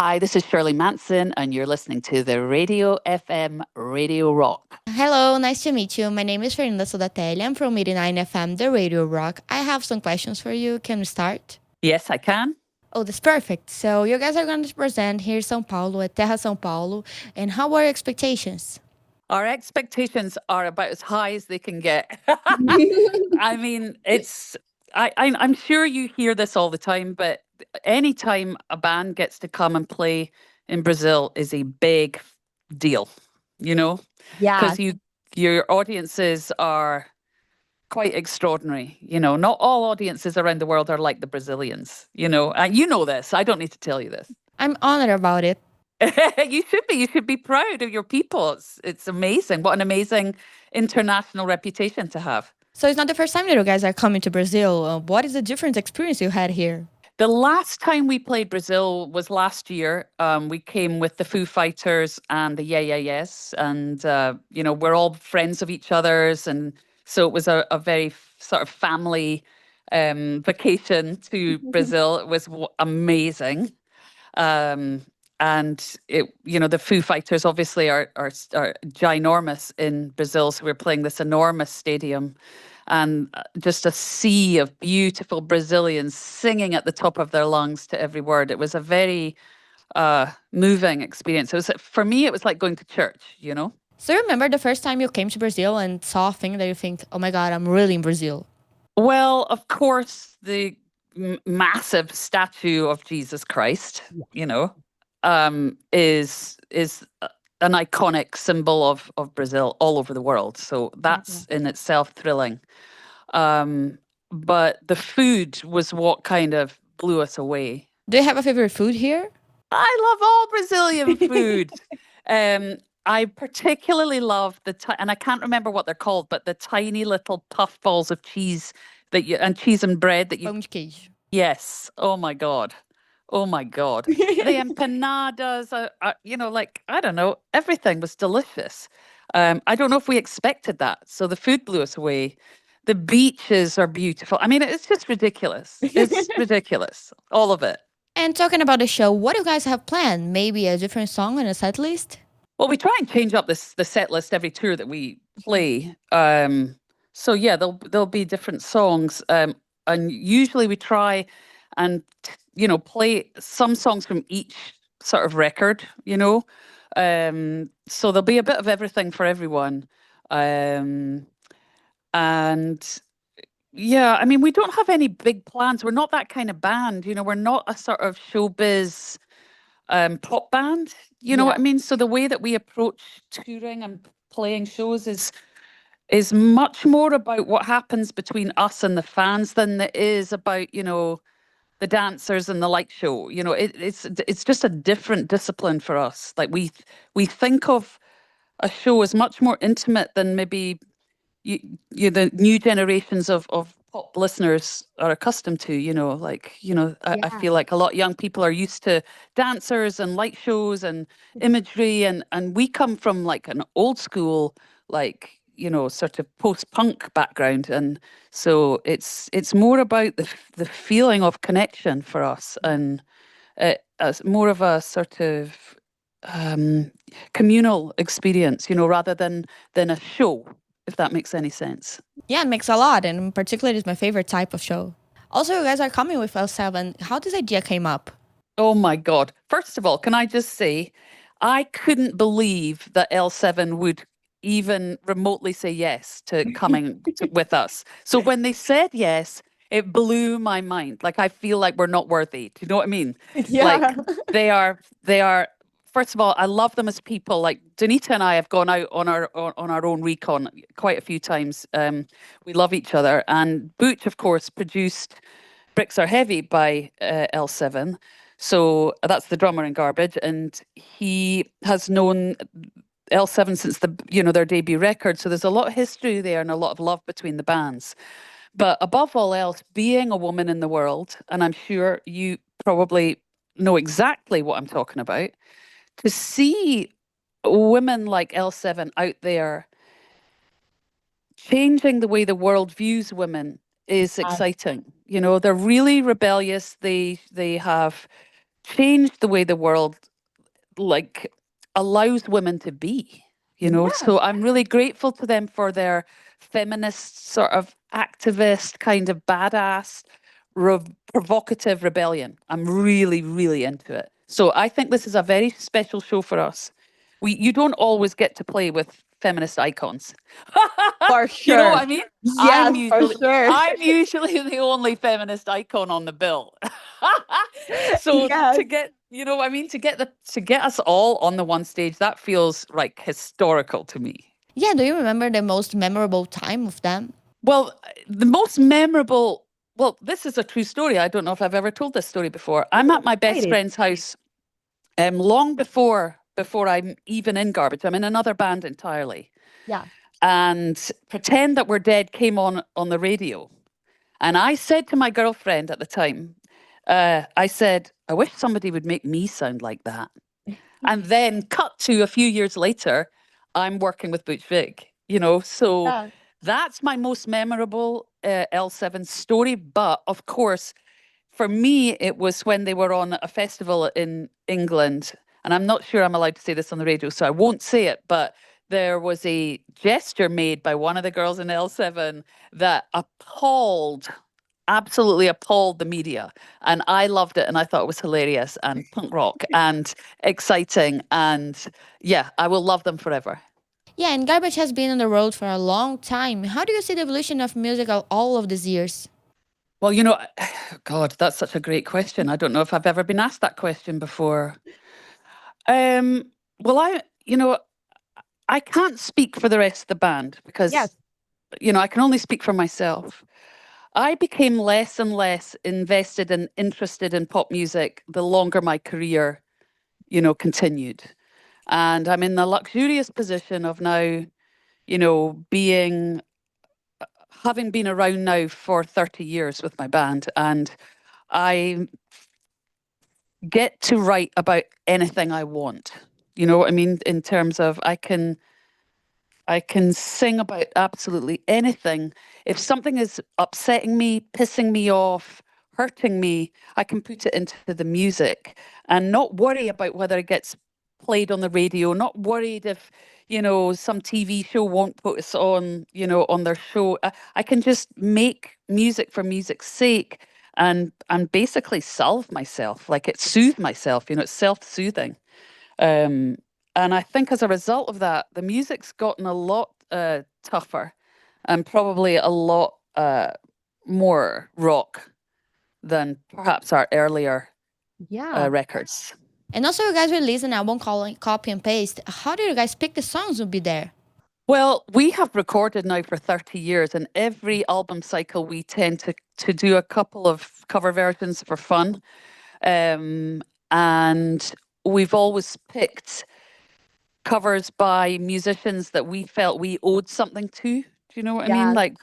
Hi, this is Shirley Manson, and you're listening to the Radio FM Radio Rock. Hello, nice to meet you. My name is Fernanda Sodatelli. I'm from 89 FM, the Radio Rock. I have some questions for you. Can we start? Yes, I can. Oh, that's perfect. So, you guys are going to present here São Paulo at Terra São Paulo. And how are your expectations? Our expectations are about as high as they can get. I mean, I'm sure you hear this all the time, but anytime a band gets to come and play in Brazil is a big deal, you know, Yeah. because your audiences are quite extraordinary. Not all audiences around the world are like the Brazilians, and you know this. I don't need to tell you this. I'm honored about it. You should be. You should be proud of your people. It's amazing. What an amazing international reputation to have. So, it's not the first time that you guys are coming to Brazil. What is the different experience you had here? The last time we played Brazil was last year. We came with the Foo Fighters and the Yeah Yeah Yes, and we're all friends of each other's, and so it was a very sort of family vacation to Brazil. It was amazing. Um, and the Foo Fighters obviously are ginormous in Brazil, so we're playing this enormous stadium, and just a sea of beautiful Brazilians singing at the top of their lungs to every word. It was a very moving experience. For me, it was like going to church. So, you remember the first time you came to Brazil and saw a thing that you think, oh my God, I'm really in Brazil? Well, of course, the massive statue of Jesus Christ, is an iconic symbol of Brazil all over the world. So that's in itself thrilling. But the food was what kind of blew us away. Do you have a favorite food here? I love all Brazilian food. I particularly love and I can't remember what they're called, but the tiny little puff balls of cheese and cheese and bread that you. Pão de queijo. Yes. Oh my God. Oh my God. The empanadas like, I don't know, everything was delicious. I don't know if we expected that. So the food blew us away. The beaches are beautiful. I mean, it's just ridiculous. It's ridiculous. All of it. And talking about the show, what do you guys have planned? Maybe a different song on a set list? Well, we try and change up the set list every tour that we play. So yeah, there'll be different songs. And usually we try and play some songs from each sort of record, so there'll be a bit of everything for everyone. And yeah, I mean, we don't have any big plans. We're not that kind of band, we're not a sort of showbiz pop band, you know what I mean? So the way that we approach touring and playing shows is much more about what happens between us and the fans than it is about, the dancers and the light show. It's just a different discipline for us. Like we think of a show as much more intimate than maybe the new generations of pop listeners are accustomed to. I feel like a lot of young people are used to dancers and light shows and imagery, and we come from like an old school, like, sort of post-punk background, and so it's more about the feeling of connection for us, and as more of a sort of communal experience, rather than a show, if that makes any sense. Yeah, it makes a lot, and in particular, it's my favorite type of show. Also, you guys are coming with L7. How this idea came up? Oh my God. First of all, can I just say, I couldn't believe that L7 would even remotely say yes to coming with us. So when they said yes, it blew my mind. Like, I feel like we're not worthy. Do you know what I mean? Like, they are. First of all, I love them as people. Like, Donita and I have gone out on our own recon quite a few times. We love each other, and Butch, of course, produced Bricks Are Heavy by L7. So that's the drummer in Garbage, and he has known L7 since their debut record. So there's a lot of history there and a lot of love between the bands. But above all else, being a woman in the world, and I'm sure you probably know exactly what I'm talking about, to see women like L7 out there changing the way the world views women is exciting. They're really rebellious. They have changed the way the world like allows women to be, you know. Yeah. So I'm really grateful to them for their feminist sort of activist kind of badass provocative rebellion. I'm really, really into it. So I think this is a very special show for us. You don't always get to play with feminist icons. For You know sure. what I mean? Yes, for sure. I'm usually the only feminist icon on the bill. So Yes. to get, you know what I mean, to get us all on the one stage, that feels like historical to me. Yeah, do you remember the most memorable time of them? Well, the most memorable, well, this is a true story. I don't know if I've ever told this story before. I'm at my best excited. friend's house long before I'm even in Garbage. I'm in another band entirely. Yeah. And Pretend That We're Dead came on the radio. And I said to my girlfriend at the time, I said, I wish somebody would make me sound like that. And then cut to a few years later, I'm working with Butch Vig, you know, so Yeah. that's my most memorable L7 story. But of course, for me, it was when they were on a festival in England. And I'm not sure I'm allowed to say this on the radio, so I won't say it. But there was a gesture made by one of the girls in L7 that absolutely appalled the media. And I loved it and I thought it was hilarious and punk rock and exciting. And yeah, I will love them forever. Yeah, and Garbage has been on the road for a long time. How do you see the evolution of music all of these years? Well, you know, God, that's such a great question. I don't know if I've ever been asked that question before. Well, I can't speak for the rest of the band because, Yes. you know, I can only speak for myself. I became less and less invested and interested in pop music the longer my career, you know, continued. And I'm in the luxurious position of now, you know, having been around now for 30 years with my band, and I get to write about anything I want. You know what I mean? In terms of I can sing about absolutely anything. If something is upsetting me, pissing me off, hurting me, I can put it into the music and not worry about whether it gets played on the radio, not worried if, you know, some TV show won't put us on, you know, on their show. I can just make music for music's sake and basically salve myself, like it soothe myself, you know, it's self-soothing. Um, and I think as a result of that, the music's gotten a lot tougher and probably a lot more rock than perhaps our earlier Yeah. records. And also, you guys released an album called Copy and Paste. How do you guys pick the songs to be there? Well, we have recorded now for 30 years, and every album cycle we tend to do a couple of cover versions for fun. And we've always picked covers by musicians that we felt we owed something to. Do you know what I mean? Yes. Like,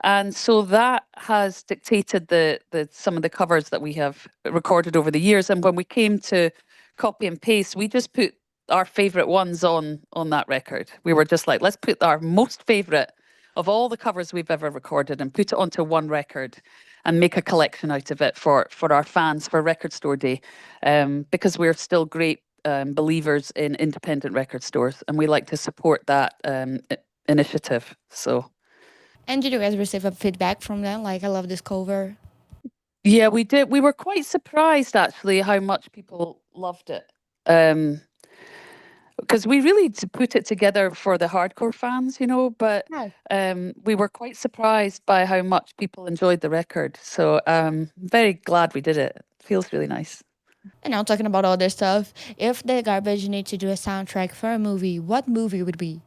and so that has dictated the some of the covers that we have recorded over the years. And when we came to Copy and Paste, we just put our favorite ones on that record. We were just like, let's put our most favorite of all the covers we've ever recorded and put it onto one record and make a collection out of it for our fans for Record Store Day, because we're still great believers in independent record stores, and we like to support that initiative. So, And did you guys receive a feedback from them? Like, I love this cover. yeah, we did. We were quite surprised actually how much people loved it. Because we really put it together for the hardcore fans, you know, but Yes. we were quite surprised by how much people enjoyed the record. So very glad we did it. Feels really nice. And now talking about other stuff. If the Garbage need to do a soundtrack for a movie, what movie would be?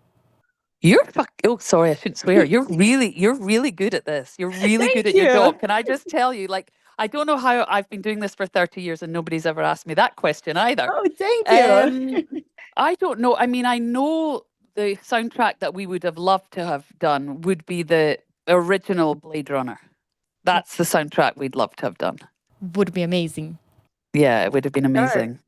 Oh, sorry, I shouldn't swear. You're really good at this. You're really good Thank at your you. job. Can I just tell you, like, I don't know how I've been doing this for 30 years and nobody's ever asked me that question either. Oh, thank you. I don't know. I mean, I know the soundtrack that we would have loved to have done would be the original Blade Runner. That's the soundtrack we'd love to have done. Would be amazing. Yeah, it would have been amazing.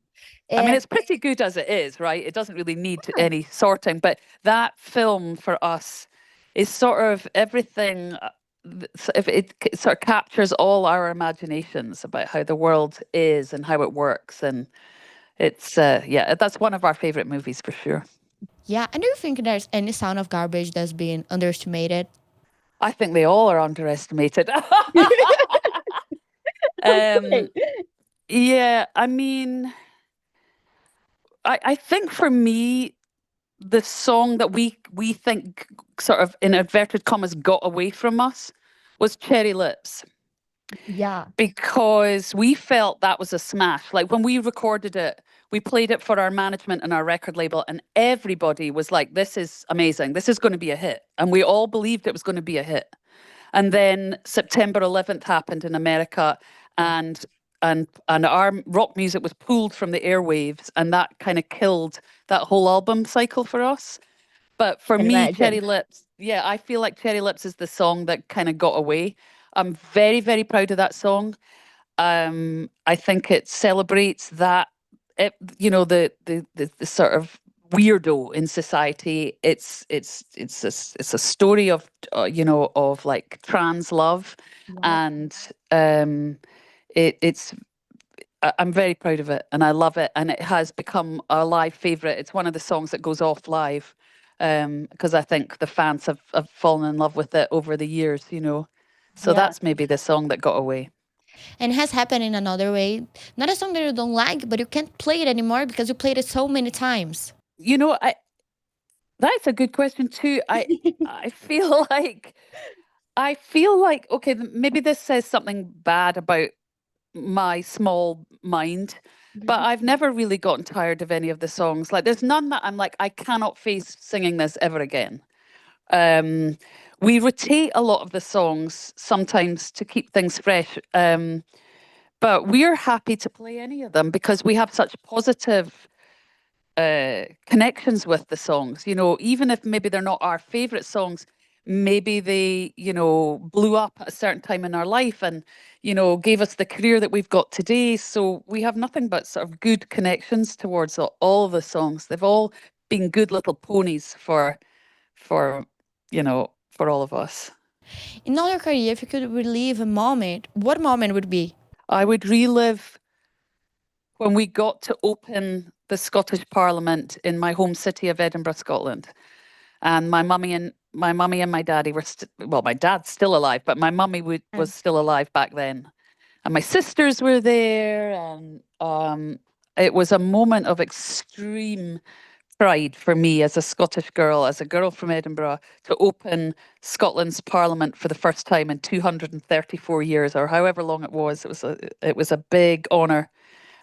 I mean, And it's pretty good as it is, right? It doesn't really need any sorting, but that film for us is sort of everything if it sort of captures all our imaginations about how the world is and how it works, and it's that's one of our favorite movies for sure. Yeah, and do you think there's any sound of garbage that's being underestimated? I think they all are underestimated. Okay. Yeah, I mean, I think for me, the song that we think sort of in inverted commas got away from us was Cherry Lips, Yeah. because we felt that was a smash. Like when we recorded it, we played it for our management and our record label, and everybody was like, "This is amazing. This is going to be a hit." And we all believed it was going to be a hit. And then September 11th happened in America, and our rock music was pulled from the airwaves, and that kind of killed that whole album cycle for us. But for Can me, imagine. Cherry Lips, yeah, I feel like Cherry Lips is the song that kind of got away. I'm very, very proud of that song. I think it celebrates that, the sort of weirdo in society. It's a story of of like trans love, Yeah. and it's I'm very proud of it, and I love it, and it has become a live favorite. It's one of the songs that goes off live, because I think the fans have fallen in love with it over the years, So Yeah. that's maybe the song that got away. And it has happened in another way. Not a song that you don't like, but you can't play it anymore because you played it so many times. That's a good question too. I feel like okay, maybe this says something bad about my small mind, but I've never really gotten tired of any of the songs. Like there's none that I'm like, I cannot face singing this ever again. We rotate a lot of the songs sometimes to keep things fresh. But we're happy to play any of them because we have such positive connections with the songs. Even if maybe they're not our favorite songs, maybe they, blew up at a certain time in our life and, gave us the career that we've got today. So we have nothing but sort of good connections towards all the songs. They've all been good little ponies for for all of us. In all your career, if you could relive a moment, what moment would be? I would relive when we got to open the Scottish Parliament in my home city of Edinburgh, Scotland. And my mummy and my daddy were my dad's still alive, but my mummy was still alive back then. And my sisters were there, and it was a moment of extreme pride for me as a Scottish girl, as a girl from Edinburgh, to open Scotland's Parliament for the first time in 234 years, or however long it was. It was a big honour,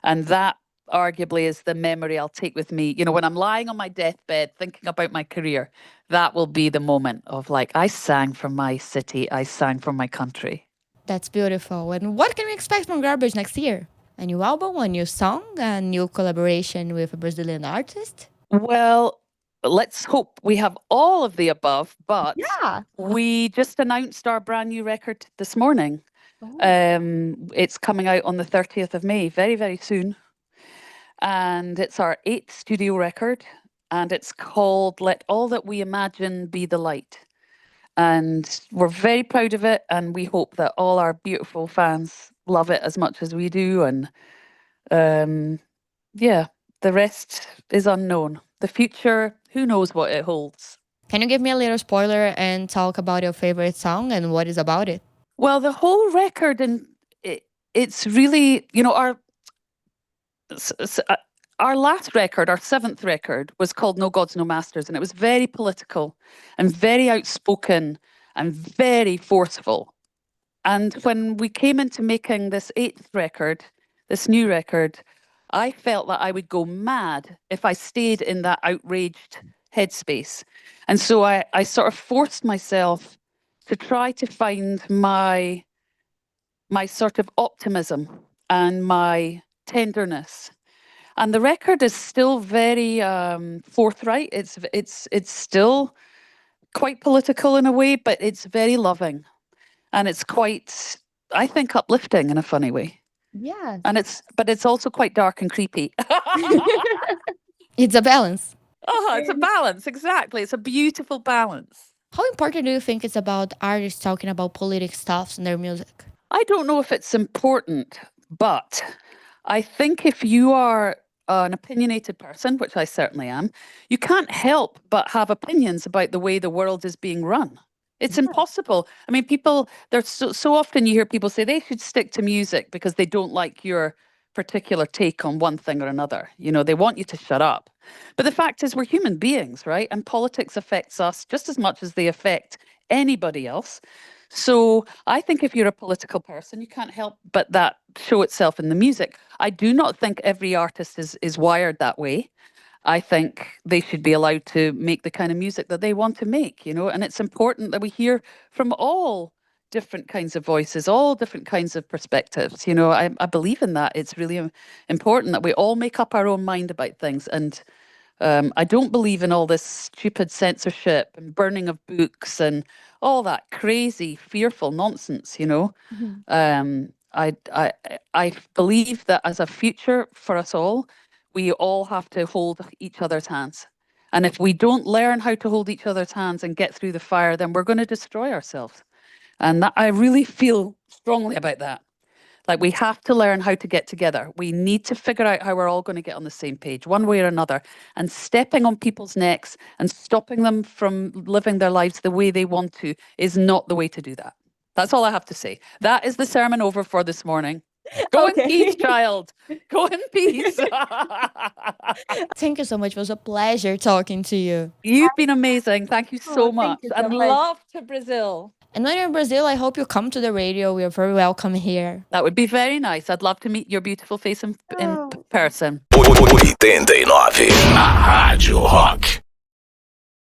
and that arguably is the memory I'll take with me. When I'm lying on my deathbed thinking about my career, that will be the moment of like, I sang for my city, I sang for my country. That's beautiful. And what can we expect from Garbage next year? A new album, a new song, a new collaboration with a Brazilian artist? Well, let's hope we have all of the above, but Yeah. we just announced our brand new record this morning. It's coming out on the 30th of May, very, very soon. And it's our 8th studio record, and it's called Let All That We Imagine Be the Light. And we're very proud of it, and we hope that all our beautiful fans love it as much as we do. And the rest is unknown. The future, who knows what it holds. Can you give me a little spoiler and talk about your favorite song and what is about it? Well, the whole record, and it's really, our last record, our 7th record, was called No Gods, No Masters, and it was very political and very outspoken and very forceful. And when we came into making this 8th record, this new record, I felt that I would go mad if I stayed in that outraged headspace. And so I sort of forced myself to try to find my sort of optimism and my tenderness. And the record is still very forthright. It's still quite political in a way, but it's very loving, and it's quite, I think, uplifting in a funny way. Yes. And it's also quite dark and creepy. It's a balance. It's a balance, exactly. It's a beautiful balance. How important do you think it's about artists talking about political stuff in their music? I don't know if it's important, but I think if you are an opinionated person, which I certainly am, you can't help but have opinions about the way the world is being run. It's impossible. I mean, there's so often you hear people say they should stick to music because they don't like your particular take on one thing or another. You know, they want you to shut up. But the fact is, we're human beings, right? And politics affects us just as much as they affect anybody else. So I think if you're a political person, you can't help but that show itself in the music. I do not think every artist is wired that way. I think they should be allowed to make the kind of music that they want to make, you know, and it's important that we hear from all different kinds of voices, all different kinds of perspectives. You know, I believe in that. It's really important that we all make up our own mind about things. And I don't believe in all this stupid censorship and burning of books and all that crazy, fearful nonsense, you know. I believe that as a future for us all, we all have to hold each other's hands. And if we don't learn how to hold each other's hands and get through the fire, then we're going to destroy ourselves. And I really feel strongly about that. Like, we have to learn how to get together. We need to figure out how we're all going to get on the same page, one way or another. And stepping on people's necks and stopping them from living their lives the way they want to is not the way to do that. That's all I have to say. That is the sermon over for this morning. Go in peace, child. Go in peace. Thank you so much. It was a pleasure talking to you. You've been amazing. Thank you so thank much. you so And much. love to Brazil. And when you're in Brazil, I hope you come to the radio. We are very welcome here. That would be very nice. I'd love to meet your beautiful face in Oh. person. 89. A Rádio Rock.